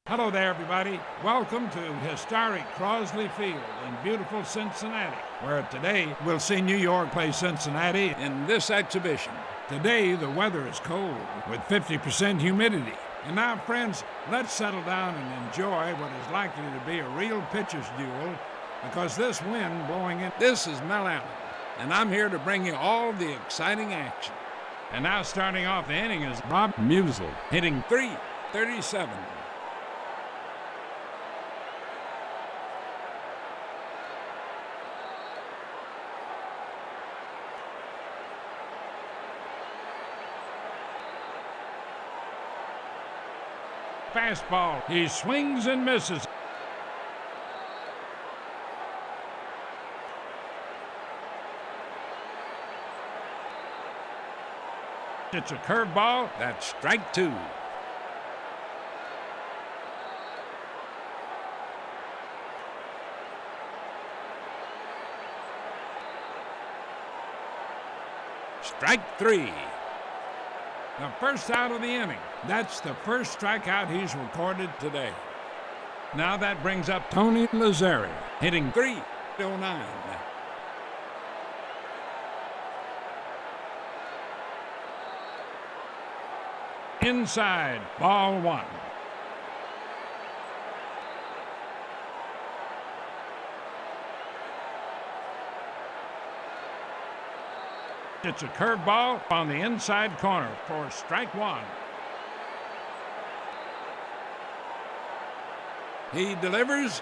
Hello there, everybody. Welcome to historic Crosley Field in beautiful Cincinnati, where today we'll see New York play Cincinnati in this exhibition. Today, the weather is cold with 50% humidity. And now, friends, let's settle down and enjoy what is likely to be a real pitcher's duel, because this wind blowing in... This is Mel Allen, and I'm here to bring you all the exciting action. And now, starting off the inning is Bob Musl, hitting .337. Fastball. He swings and misses. It's a curveball. That's strike two. Strike three. The first out of the inning. That's the first strikeout he's recorded today. Now that brings up Tony Lazzari, hitting .309. Inside, ball one. It's a curveball on the inside corner for strike one. He delivers.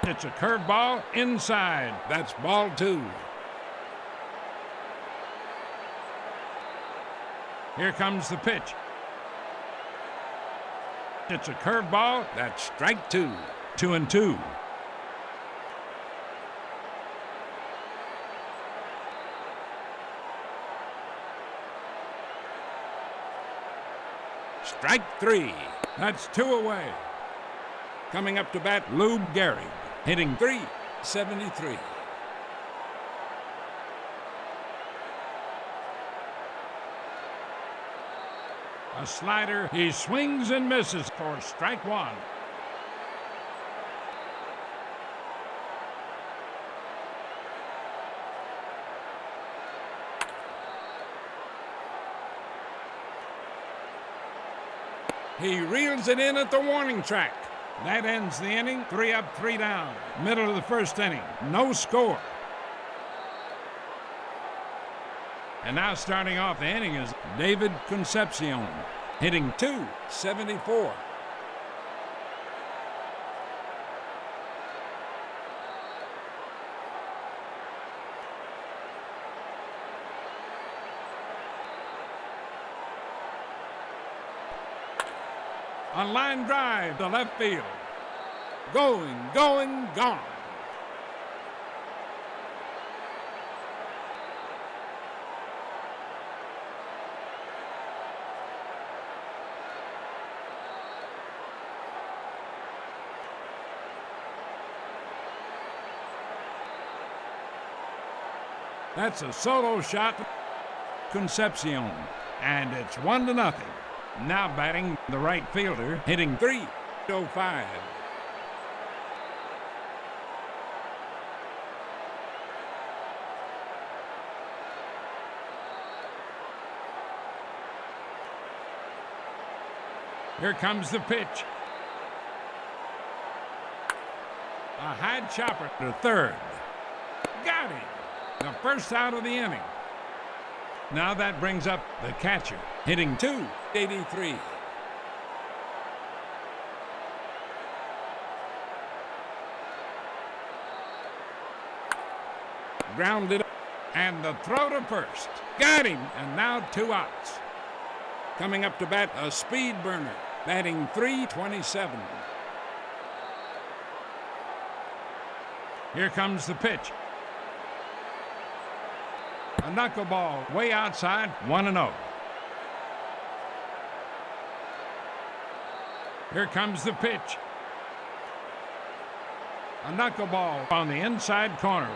It's a curveball inside. That's ball two. Here comes the pitch. It's a curveball. That's strike two. 2-2. Strike three. That's two away. Coming up to bat, Lou Gehrig, hitting .373. A slider. He swings and misses for strike one. He reels it in at the warning track. That ends the inning. 3 up, 3 down. Middle of the first inning. No score. And now starting off the inning is David Concepcion, hitting .274. A line drive to left field. Going, gone. That's a solo shot, Concepcion, and it's 1-0. Now batting the right fielder, hitting .305. Here comes the pitch. A high chopper to third. Got him. The first out of the inning. Now that brings up the catcher, hitting .283. Grounded and the throw to first. Got him, and now 2 outs. Coming up to bat, a speed burner, batting .327. Here comes the pitch. A knuckleball way outside, 1-0. Here comes the pitch. A knuckleball on the inside corner.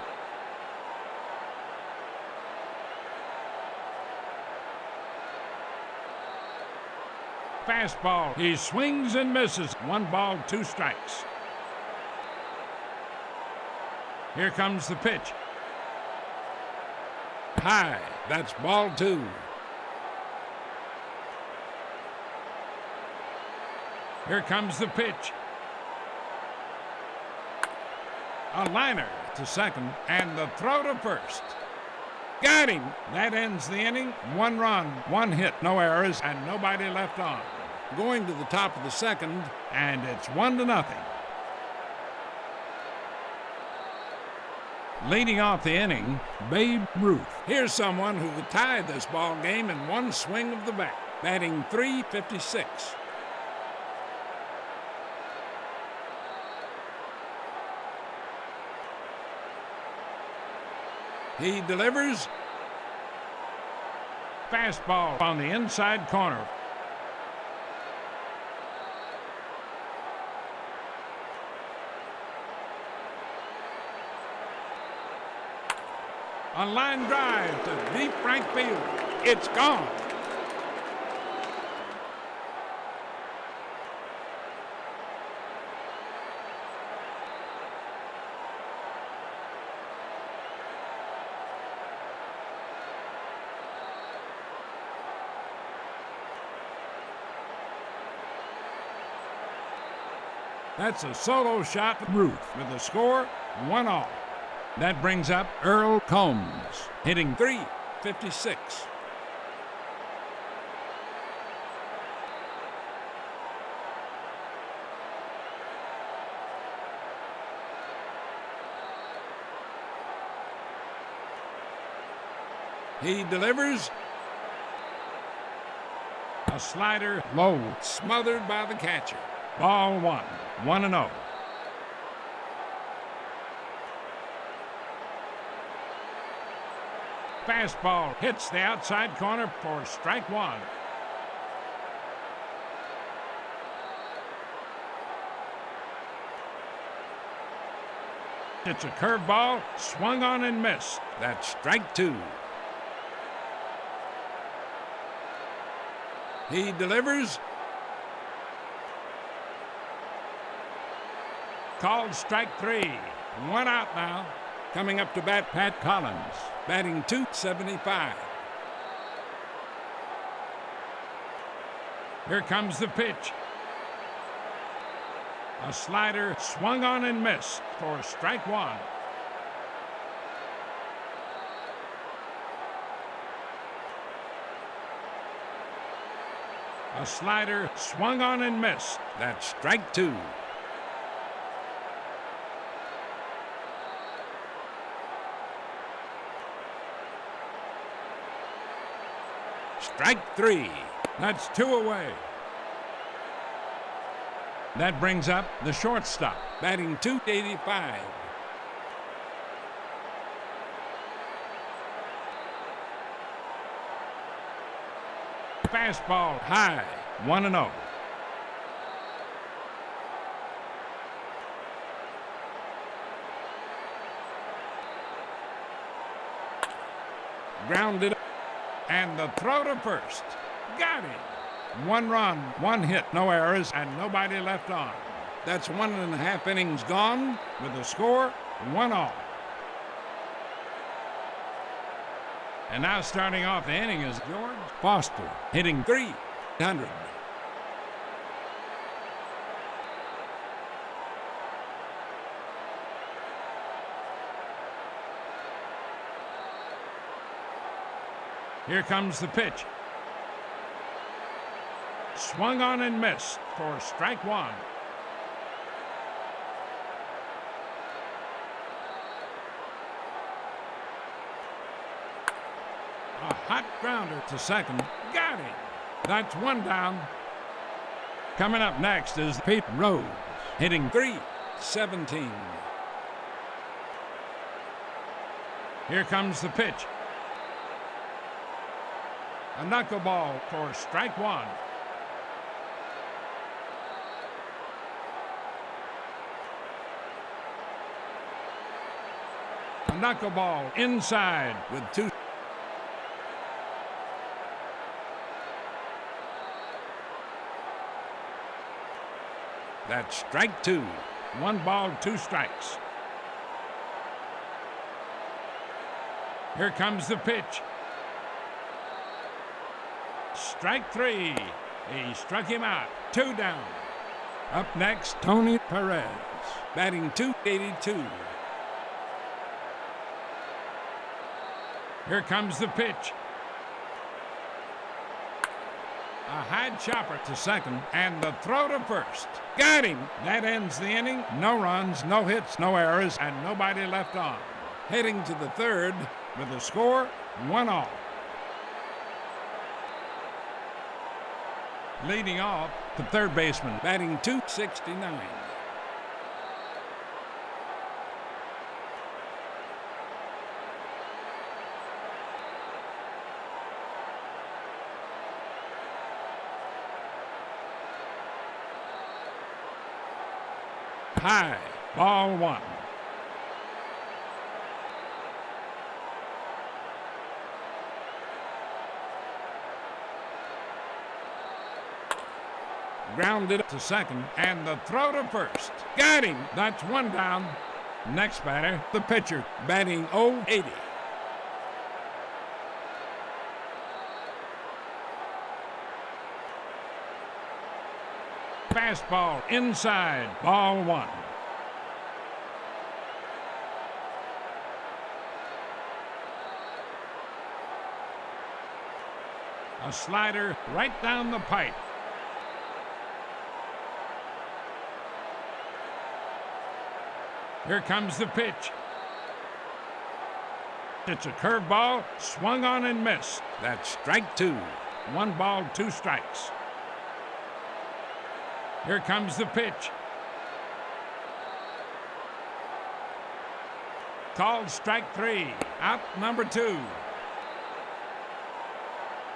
Fastball. He swings and misses. 1 ball, 2 strikes. Here comes the pitch. High. That's ball 2. Here comes the pitch. A liner to second, and the throw to first. Got him. That ends the inning. 1 run, 1 hit, no errors, and nobody left on. Going to the top of the second, and it's 1-0. Leading off the inning, Babe Ruth. Here's someone who could tie this ball game in 1 swing of the bat, batting .356. He delivers. Fastball on the inside corner. A line drive to deep right field. It's gone. That's a solo shot for Ruth with a score 1-all. That brings up Earl Combs, hitting .356. He delivers. A slider low, smothered by the catcher. Ball 1, 1-0. Fastball hits the outside corner for strike 1. It's a curveball, swung on and missed. That's strike 2. He delivers. Called strike 3. 1 out now. Coming up to bat, Pat Collins, batting .275. Here comes the pitch. A slider swung on and missed for strike 1. A slider swung on and missed. That's strike 2. Strike 3. That's 2 away. That brings up the shortstop, batting .285. Fastball high, 1-0. Grounded. And the throw to first. Got him. 1 run, 1 hit, no errors, and nobody left on. That's 1.5 innings gone with the score 1-all. And now starting off the inning is George Foster, hitting .300. Here comes the pitch. Swung on and missed for strike 1. A hot grounder to second. Got him. That's 1 down. Coming up next is Perez, hitting .317. Here comes the pitch. A knuckleball for strike 1. A knuckleball inside with 2. That's strike two. 1 ball, 2 strikes. Here comes the pitch. Strike 3. He struck him out. 2 down. Up next, Tony Perez, batting .282. Here comes the pitch. A high chopper to second, and the throw to first. Got him. That ends the inning. No runs, no hits, no errors, and nobody left on. Heading to the third with the score 1-all. Leading off, the third baseman, batting .269. High, ball 1. Grounded to second, and the throw to first. Got him. That's 1 down. Next batter, the pitcher, batting .080. Fastball inside, ball 1. A slider right down the pipe. Here comes the pitch. It's a curveball, swung on and missed. That's strike 2. 1 ball, 2 strikes. Here comes the pitch. Called strike 3. Out number 2.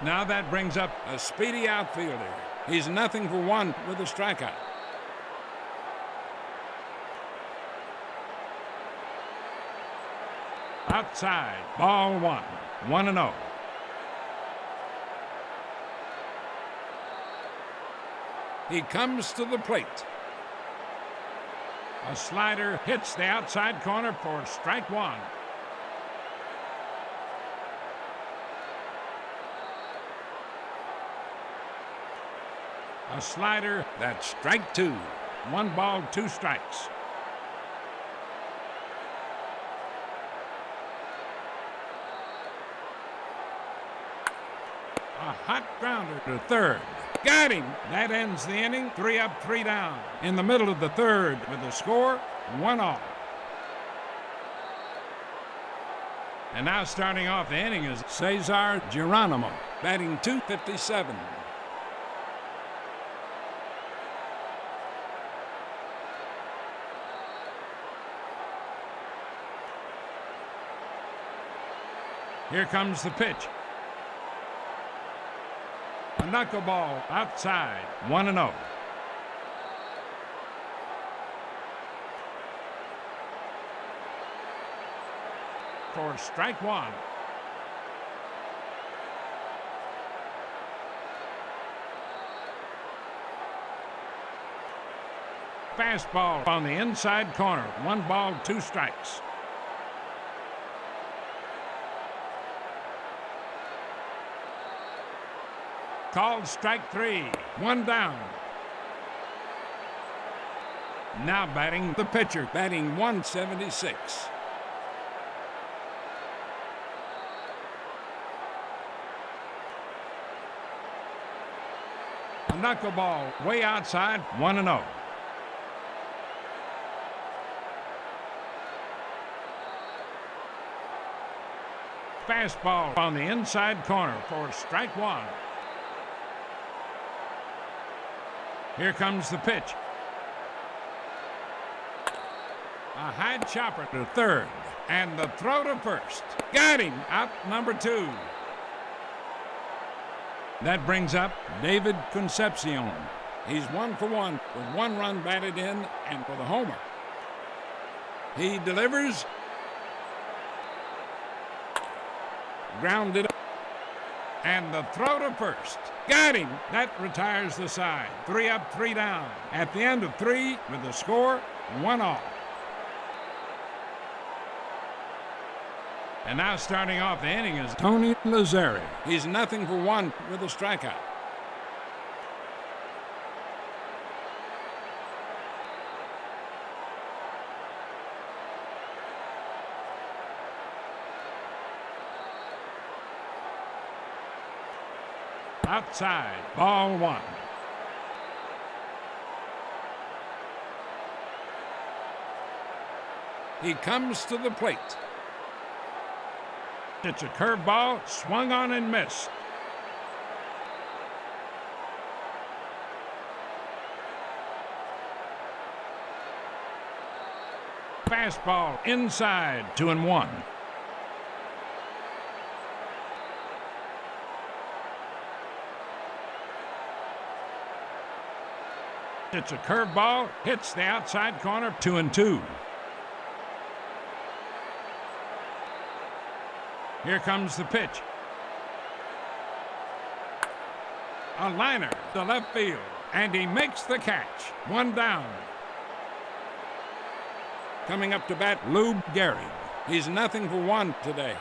Now that brings up a speedy outfielder. He's 0-for-1 with a strikeout. Outside, ball 1. 1-0. He comes to the plate. A slider hits the outside corner for strike 1. A slider, that's strike 2. 1 ball, 2 strikes. A hot grounder to third. Got him. That ends the inning. 3 up, 3 down. In the middle of the third with the score 1-all. And now starting off the inning is Cesar Geronimo, batting .257. Here comes the pitch. A knuckleball outside, 1-0. For strike 1. Fastball on the inside corner, 1 ball, 2 strikes. Called strike 3. 1 down. Now batting the pitcher, batting .176. A knuckleball way outside, 1-0. Fastball on the inside corner for strike 1. Here comes the pitch. A high chopper to third, and the throw to first. Got him. Out number 2. That brings up David Concepcion. He's 1-for-1 with 1 run batted in and for the homer. He delivers. Grounded. And the throw to first. Got him. That retires the side. 3 up, 3 down. At the end of 3 with the score, 1 all. And now starting off the inning is Tony Lazzari. He's 0 for 1 with a strikeout. Outside, ball 1. He comes to the plate. It's a curveball, swung on and missed. Fastball inside, 2-1. It's a curveball, hits the outside corner, 2-2. Here comes the pitch. A liner to left field, and he makes the catch. 1 down. Coming up to bat, Lou Gehrig. He's 0 for 1 today.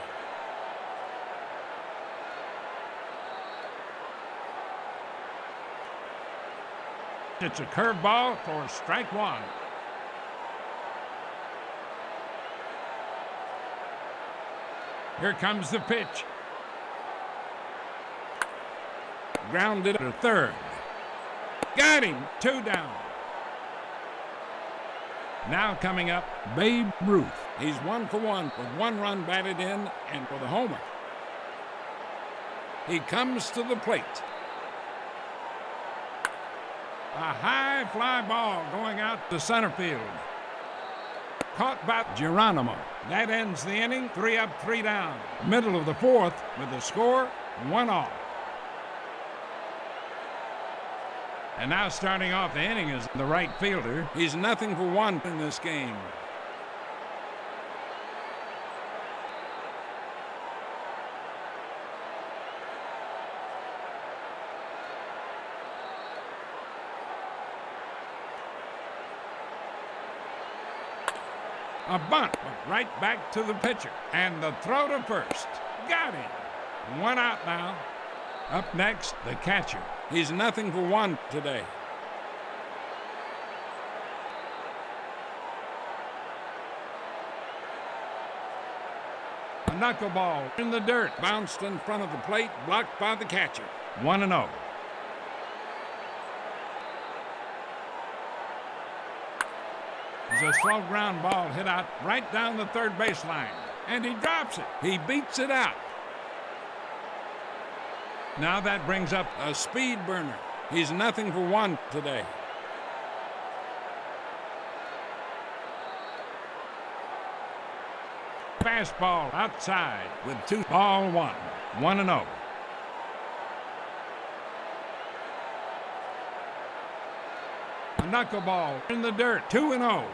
It's a curveball for strike 1. Here comes the pitch. Grounded to third. Got him. 2 down. Now coming up, Babe Ruth. He's 1 for 1 with 1 run batted in and for the homer. He comes to the plate. A high fly ball going out to center field. Caught by Geronimo. That ends the inning, 3 up, 3 down. Middle of the 4th with the score, 1 all. And now starting off the inning is the right fielder. He's 0 for 1 in this game. A bunt, but right back to the pitcher. And the throw to first. Got him. 1 out now. Up next, the catcher. He's 0 for 1 today. A knuckleball in the dirt. Bounced in front of the plate, blocked by the catcher. 1-0. There's a slow ground ball hit out right down the third baseline. And he drops it. He beats it out. Now that brings up a speed burner. He's 0 for 1 today. Fastball outside with 2 ball 1. 1-0. A knuckleball in the dirt. 2-0.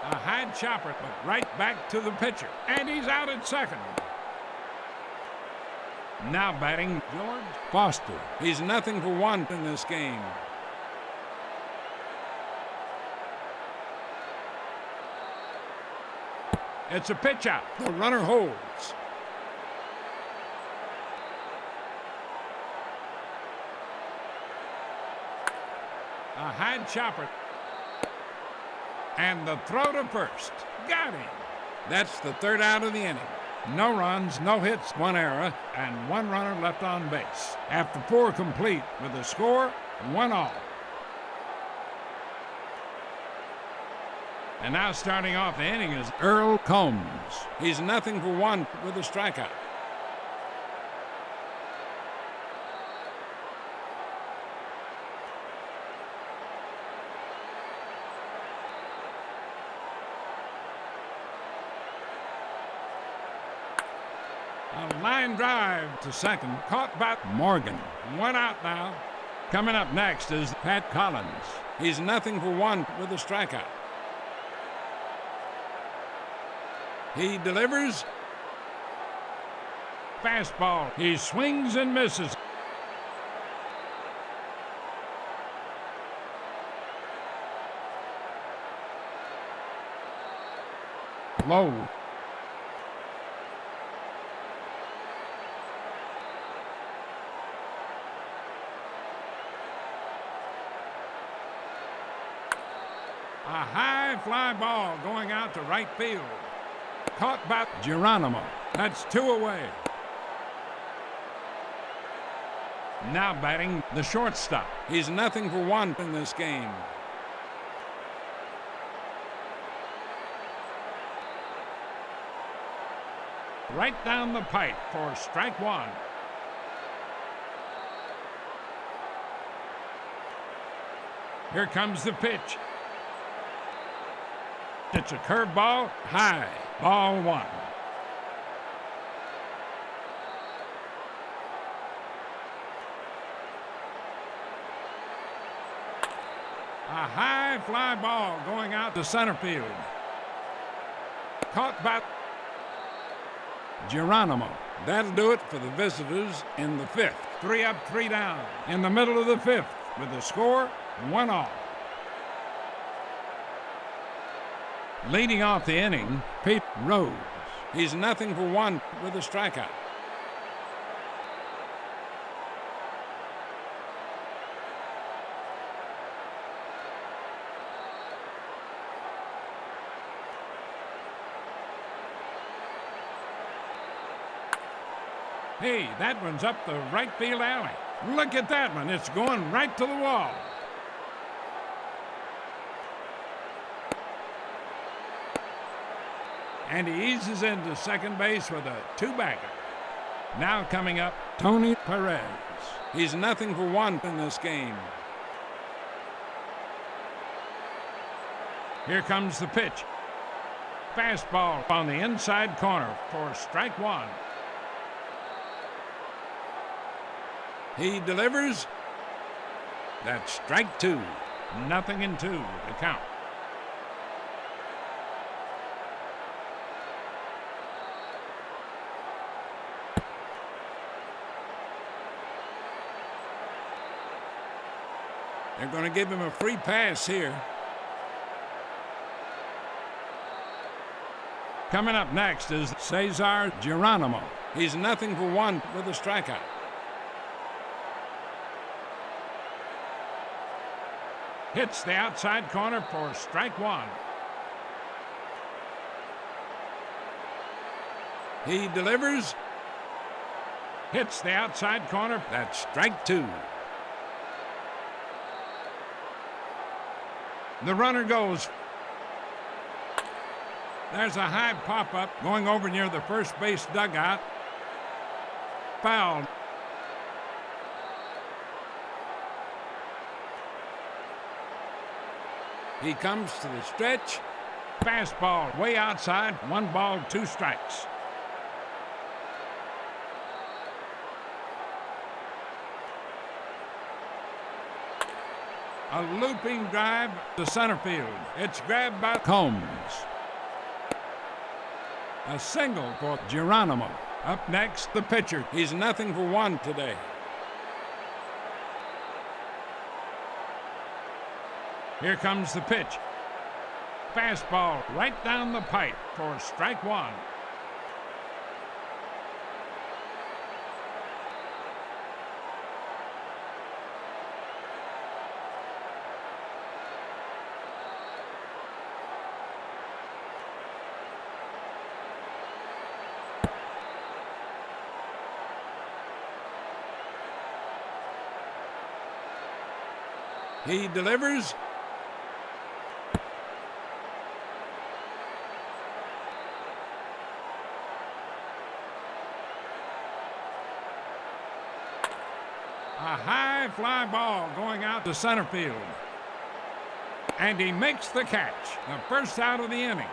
A high chopper, but right back to the pitcher. And he's out at second. Now batting, George Foster. He's 0 for 1 in this game. It's a pitch out. The runner holds. A high chopper. And the throw to first. Got him. That's the 3rd out of the inning. No runs, no hits, 1 error, and 1 runner left on base. After 4 complete with the score, 1 all. And now starting off the inning is Earl Combs. He's 0 for 1 with a strikeout. A line drive to second, caught by Morgan. 1 out now. Coming up next is Pat Collins. He's 0 for 1 with a strikeout. He delivers. Fastball. He swings and misses. Low. A high fly ball going out to right field. Caught by Geronimo. That's 2 away. Now batting the shortstop. He's nothing for 1 in this game. Right down the pipe for strike 1. Here comes the pitch. It's a curveball, high, ball 1. A high fly ball going out to center field. Caught by Geronimo. That'll do it for the visitors in the 5th. 3 up, 3 down in the middle of the 5th with the score 1 all. Leading off the inning, Perez. He's nothing for 1 with a strikeout. Hey, that one's up the right field alley. Look at that one. It's going right to the wall. And he eases into second base with a 2-bagger. Now coming up, Perez. He's nothing for 1 in this game. Here comes the pitch. Fastball on the inside corner for strike 1. He delivers. That's strike 2. 0-2 to count. They're going to give him a free pass here. Coming up next is Cesar Geronimo. He's nothing for 1 with a strikeout. Hits the outside corner for strike 1. He delivers. Hits the outside corner. That's strike 2. The runner goes. There's a high pop-up going over near the first base dugout. Fouled. He comes to the stretch. Fastball way outside. 1 ball, 2 strikes. A looping drive to center field. It's grabbed by Combs. A single for Geronimo. Up next, the pitcher. He's nothing for 1 today. Here comes the pitch. Fastball right down the pipe for strike 1. He delivers. A high fly ball going out to center field. And he makes the catch. The first out of the inning.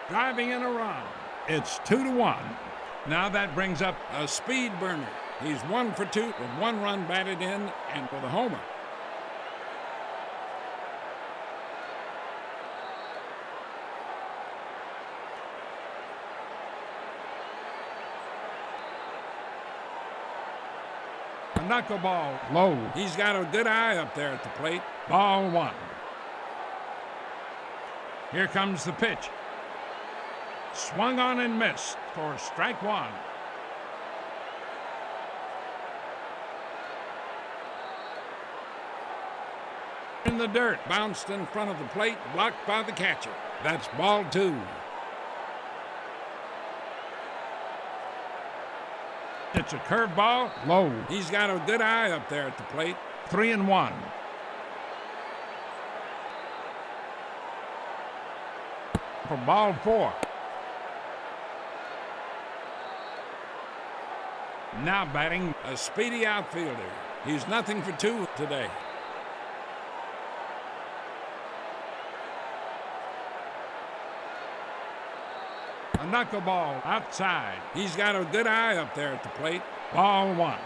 Driving in a run. It's 2-1. Now that brings up a speed burner. He's 1 for 2 with 1 run batted in and with a homer. Knuckleball low. He's got a good eye up there at the plate. Ball one. Here comes the pitch. Swung on and missed for strike one. In the dirt, bounced in front of the plate, blocked by the catcher. That's ball two. It's a curveball, low. He's got a good eye up there at the plate. 3-1. For ball four. Now batting, a speedy outfielder. He's nothing for two today. A knuckleball outside. He's got a good eye up there at the plate. Ball one.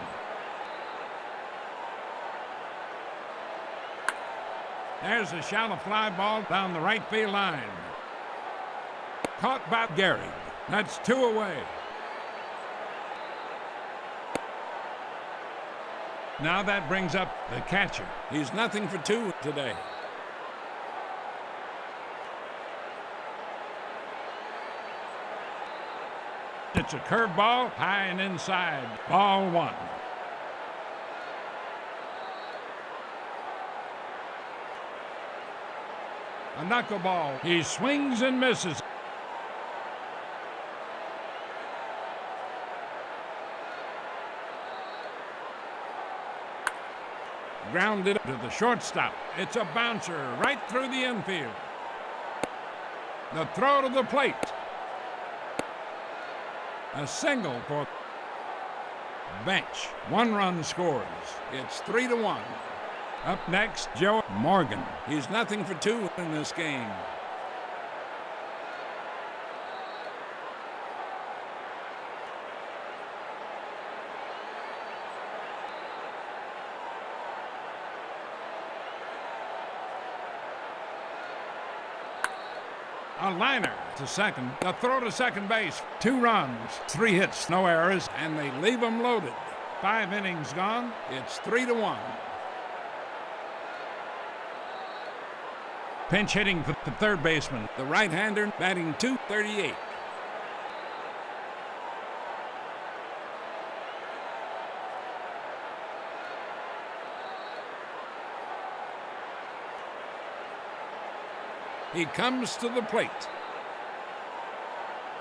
There's a shallow fly ball down the right field line. Caught by Gehrig. That's two away. Now that brings up the catcher. He's nothing for two today. It's a curveball, high and inside. Ball one. A knuckleball. He swings and misses. Grounded to the shortstop. It's a bouncer right through the infield. The throw to the plate. A single for bench. One run scores. It's 3-1. Up next, Joe Morgan. He's nothing for two in this game. A liner to second. The throw to second base. 2 runs, 3 hits, no errors, and they leave them loaded. 5 innings gone. It's 3-1. Pinch hitting for the third baseman. The right-hander batting .238. He comes to the plate.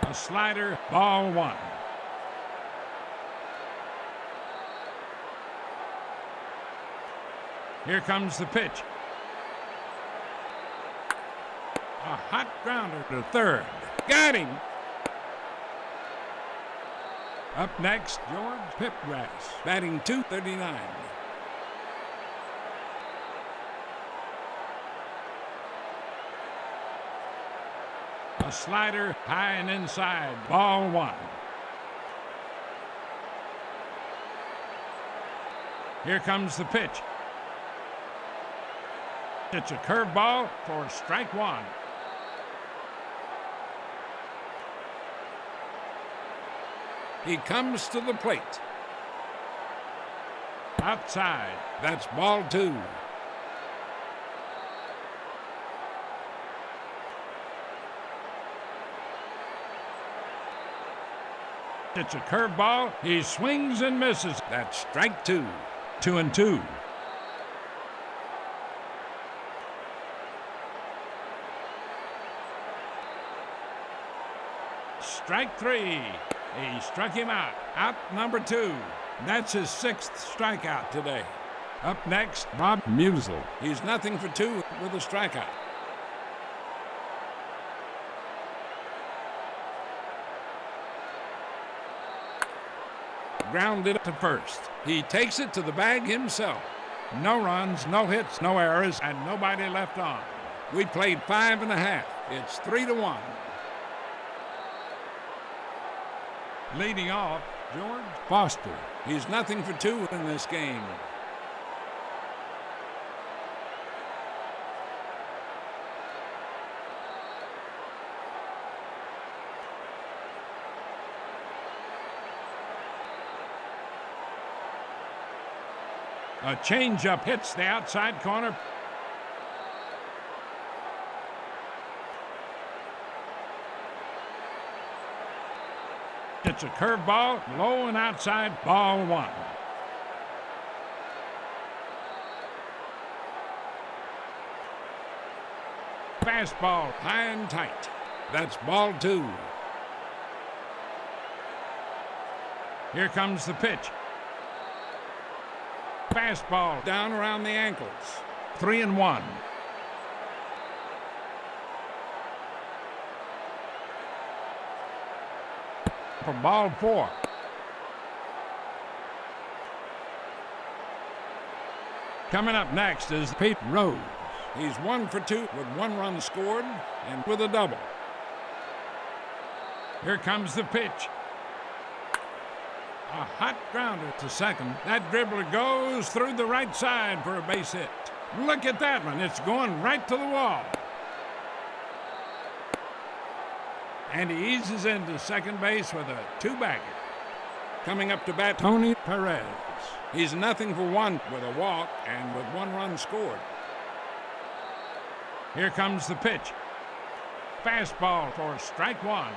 A slider, ball one. Here comes the pitch. A hot grounder to third. Got him. Up next, George Pipgrass, batting .239. A slider, high and inside. Ball one. Here comes the pitch. It's a curveball for strike one. He comes to the plate. Outside. That's ball two. It's a curveball. He swings and misses. That's strike two. 2-2. Strike three. He struck him out. Out number 2. That's his 6th strikeout today. Up next, Bob Musl. He's nothing for two with a strikeout. Grounded to first. He takes it to the bag himself. No runs, no hits, no errors, and nobody left on. We played 5.5. It's 3-1. Leading off, George Foster. He's nothing for two in this game. A changeup hits the outside corner. It's a curveball, low and outside, ball one. Fastball, high and tight. That's ball two. Here comes the pitch. Fastball down around the ankles. 3-1. For ball four. Coming up next is Perez. He's 1 for 2 with 1 run scored and with a double. Here comes the pitch. A hot grounder to second. That dribbler goes through the right side for a base hit. Look at that one. It's going right to the wall. And he eases into second base with a two-bagger. Coming up to bat, Perez. He's 0 for 1 with a walk and with 1 run scored. Here comes the pitch. Fastball for strike one.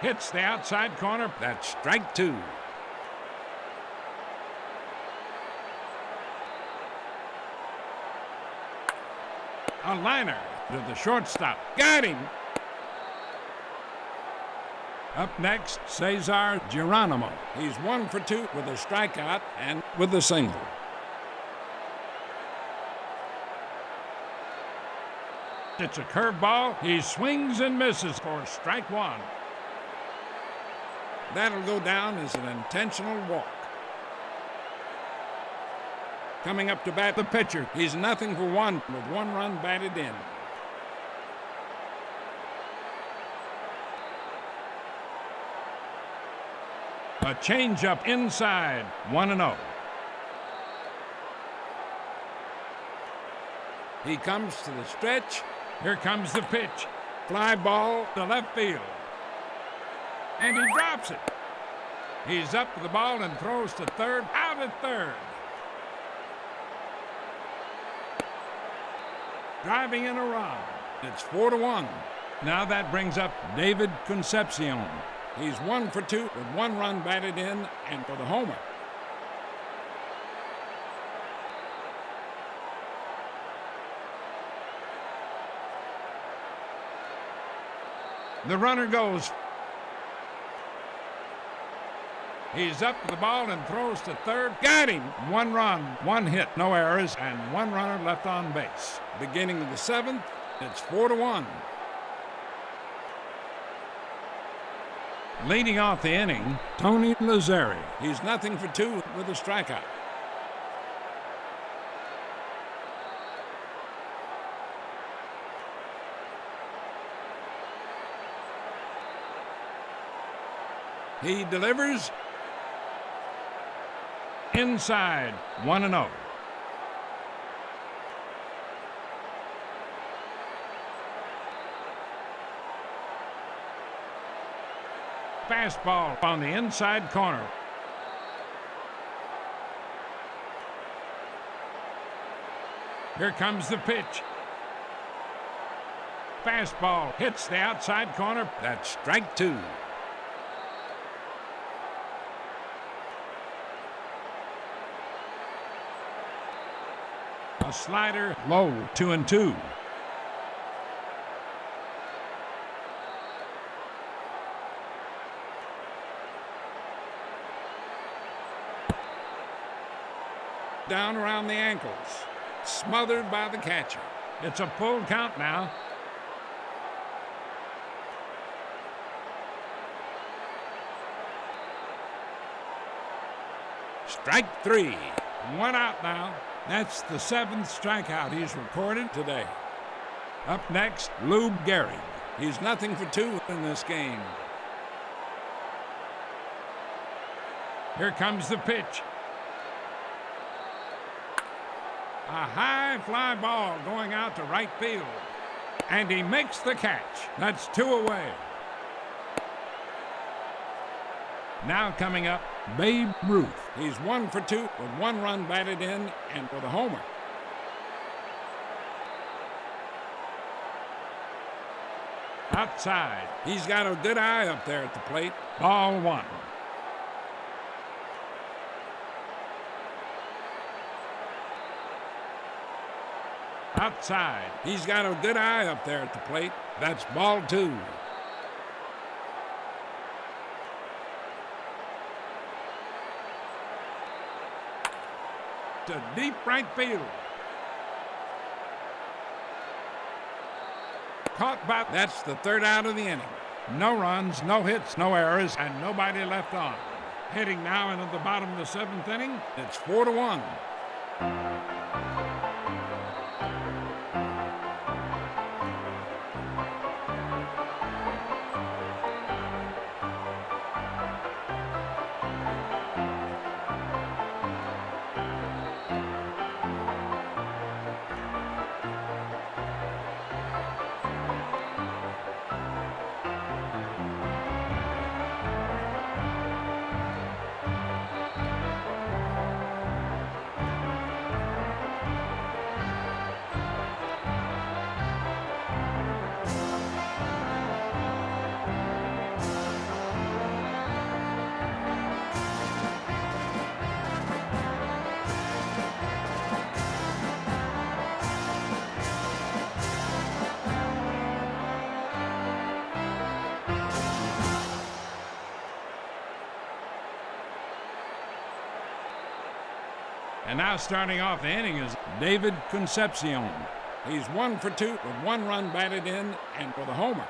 Hits the outside corner. That's strike two. A liner to the shortstop. Got him. Up next, Cesar Geronimo. He's 1 for 2 with a strikeout and with a single. It's a curveball. He swings and misses for strike one. That'll go down as an intentional walk. Coming up to bat, the pitcher. He's 0 for 1 with 1 run batted in. A changeup inside, 1-0. He comes to the stretch. Here comes the pitch. Fly ball to left field. And he drops it. He's up to the ball and throws to third, out at third. Driving in a run. It's 4-1. Now that brings up David Concepcion. He's 1 for 2 with 1 run batted in and for the homer. The runner goes. He's up to the ball and throws to third. Got him. 1 run, 1 hit, no errors, and 1 runner left on base. Beginning of the 7th, it's 4-1. Leading off the inning, Tony Lazzeri. He's 0 for 2 with a strikeout. He delivers. Inside, 1-0. Fastball on the inside corner. Here comes the pitch. Fastball hits the outside corner. That's strike two. A slider low, 2-2. Down around the ankles, smothered by the catcher. It's a full count now. Strike three. 1 out now. That's the 7th strikeout he's recorded today. Up next, Lou Gehrig. He's 0 for 2 in this game. Here comes the pitch. A high fly ball going out to right field. And he makes the catch. That's 2 away. Now coming up, Babe Ruth. He's 1 for 2 with 1 run batted in and with a homer. Outside. He's got a good eye up there at the plate. Ball 1. Outside. He's got a good eye up there at the plate. That's ball 2. To deep right field. Caught by. That's the 3rd out of the inning. No runs, no hits, no errors, and nobody left on. Heading now into the bottom of the 7th inning. It's 4-1. And now starting off the inning is David Concepcion. He's 1 for 2 with 1 run batted in and with a homer.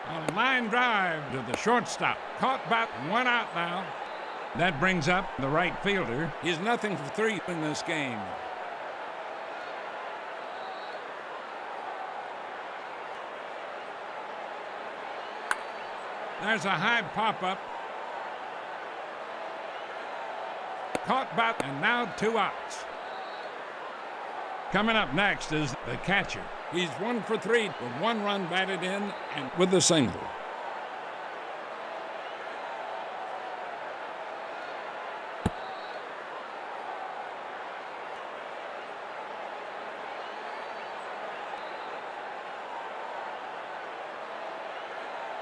A line drive to the shortstop. Caught by 1 out now. That brings up the right fielder. He's nothing for 3 in this game. There's a high pop-up. Caught by, and now 2 outs. Coming up next is the catcher. He's 1 for 3 with 1 run batted in and with a single.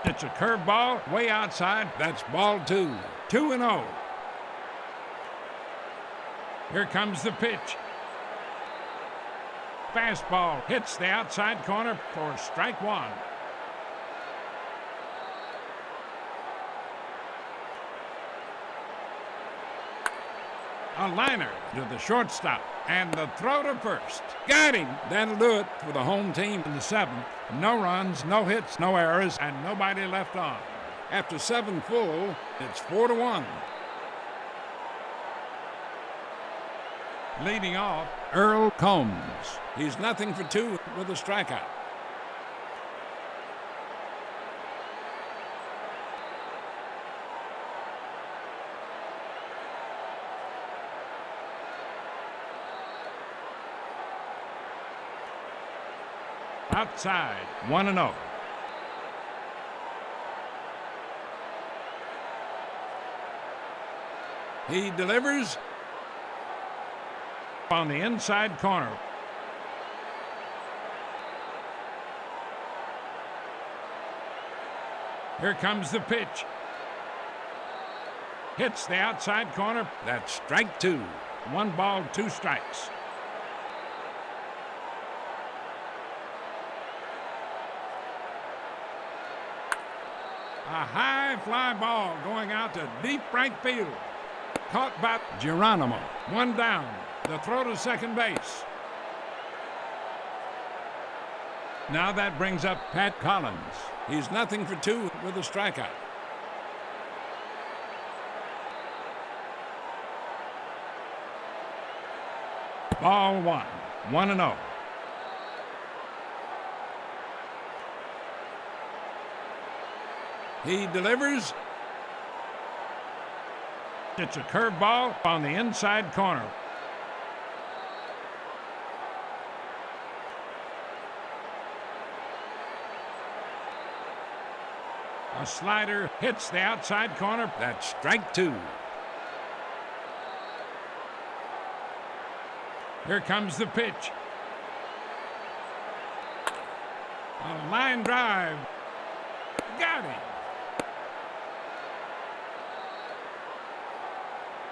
It's a curveball way outside. That's ball 2. 2-0. Here comes the pitch. Fastball hits the outside corner for strike 1. A liner to the shortstop and the throw to first. Got him. That'll do it for the home team in the 7th. No runs, no hits, no errors, and nobody left on. After 7 full, it's 4-1. Leading off, Earl Combs. He's nothing for 2 with a strikeout. Outside, 1-0. He delivers on the inside corner. Here comes the pitch. Hits the outside corner. That's strike 2. 1 ball, 2 strikes. A high fly ball going out to deep right field. Caught by Geronimo. 1 down. The throw to second base. Now that brings up Pat Collins. He's nothing for 2 with a strikeout. Ball 1. 1-0. He delivers It's a curveball on the inside corner. A slider hits the outside corner. That's strike two. Here comes the pitch. A line drive. Got him.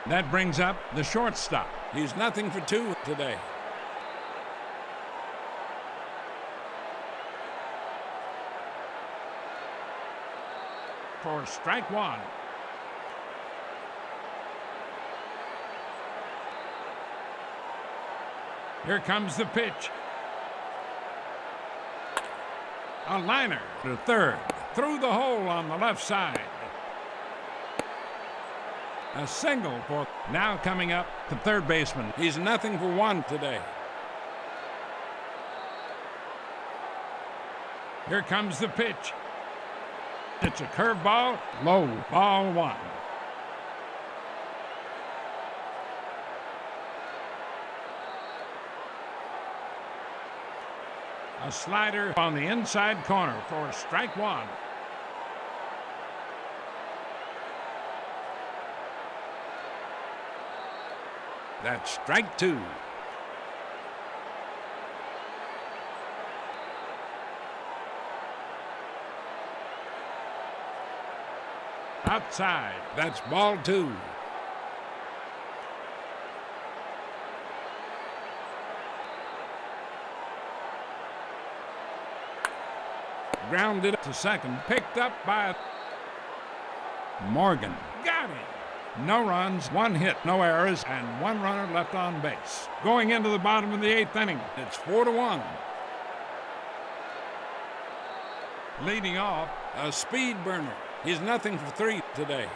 That brings up the shortstop. He's nothing for two today. For strike one. Here comes the pitch. A liner to third. Through the hole on the left side. A single for now coming up to third baseman. He's nothing for one today. Here comes the pitch. It's a curveball, low, ball one. A slider on the inside corner for strike one. That's strike two. Outside. That's ball two. Grounded to second. Picked up by Morgan. Got him. No runs, one hit, no errors, and one runner left on base. Going into the bottom of the eighth inning, it's 4-1. Leading off, a speed burner. He's nothing for three today.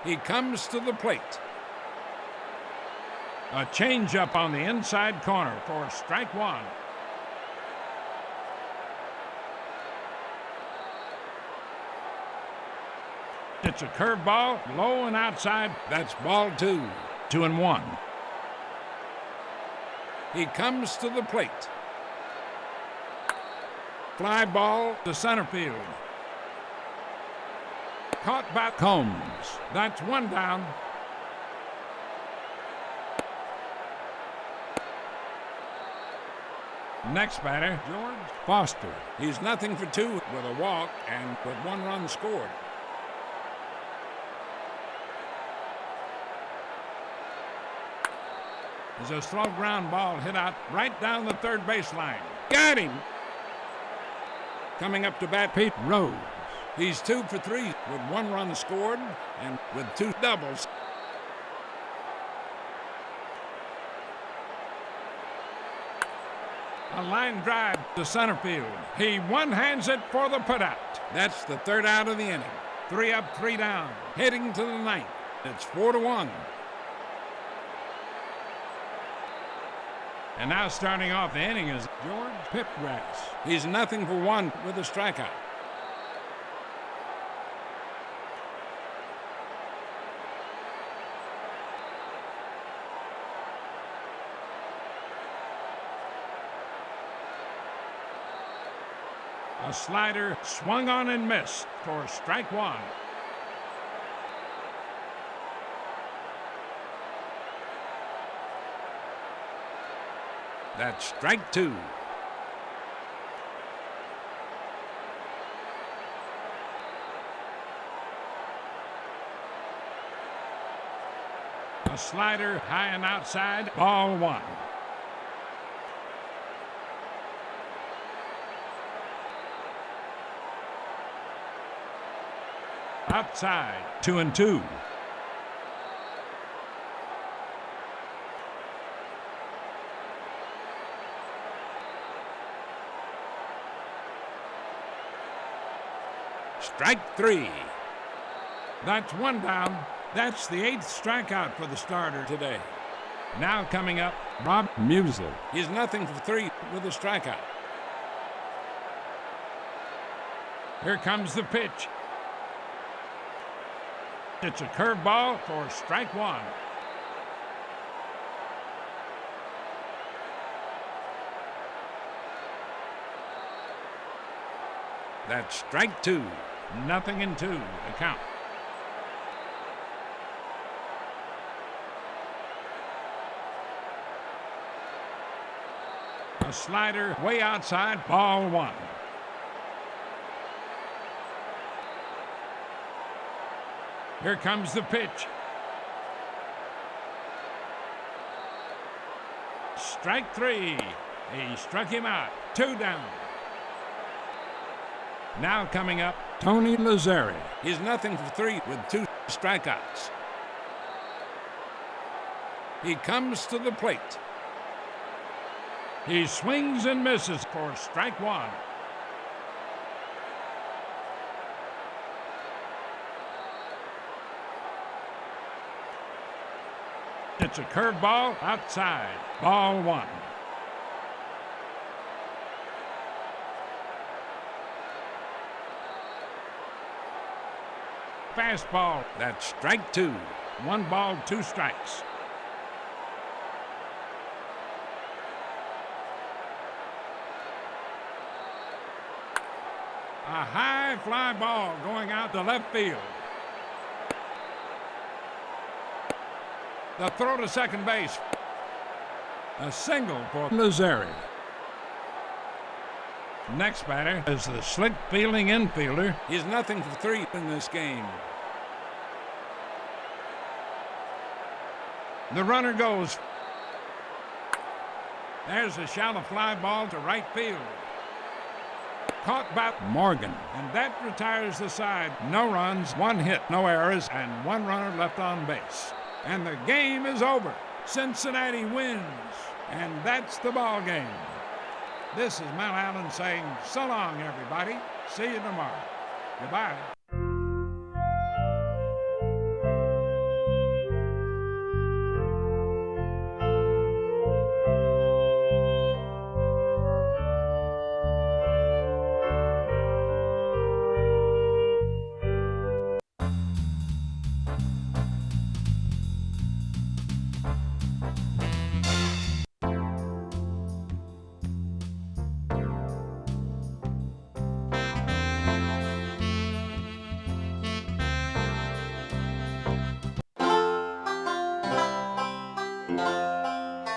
He comes to the plate. A changeup on the inside corner for strike one. It's a curveball, low and outside. That's ball two. 2-1. He comes to the plate. Fly ball to center field. Caught by Combs. That's one down. Next batter, George Foster. He's nothing for two with a walk and with one run scored. There's a slow ground ball hit out right down the third baseline. Got him. Coming up to bat, Pete Rose. He's 2 for 3 with one run scored and with two doubles. A line drive to center field. He one-hands it for the putout. That's the third out of the inning. 3 up, 3 down. Heading to the ninth. It's 4-1. And now starting off the inning is George Pipgrass. He's nothing for one with a strikeout. A slider swung on and missed for strike one. That's strike two. A slider high and outside, ball one. Outside, 2-2. Strike 3. That's 1 down. That's the 8th strikeout for the starter today. Now coming up, Musl. He's nothing for 3 with a strikeout. Here comes the pitch. It's a curveball for strike 1. That's strike 2. Nothing in 2, the count. A slider way outside, ball 1. Here comes the pitch. Strike 3. He struck him out. 2 down. Now coming up, Tony Lazzeri. He's nothing for 3 with 2 strikeouts. He comes to the plate. He swings and misses for strike 1. It's a curveball outside. Ball 1. Fastball. That's strike 2. 1 ball, 2 strikes. A high fly ball going out to left field. The throw to second base. A single for Lazzeri. Next batter is the slick-fielding infielder. He's nothing for 3 in this game. The runner goes. There's a shallow fly ball to right field. Caught by Morgan, and that retires the side. No runs, 1 hit, no errors, and 1 runner left on base. And the game is over. Cincinnati wins, and that's the ball game. This is Mel Allen saying so long, everybody. See you tomorrow. Goodbye.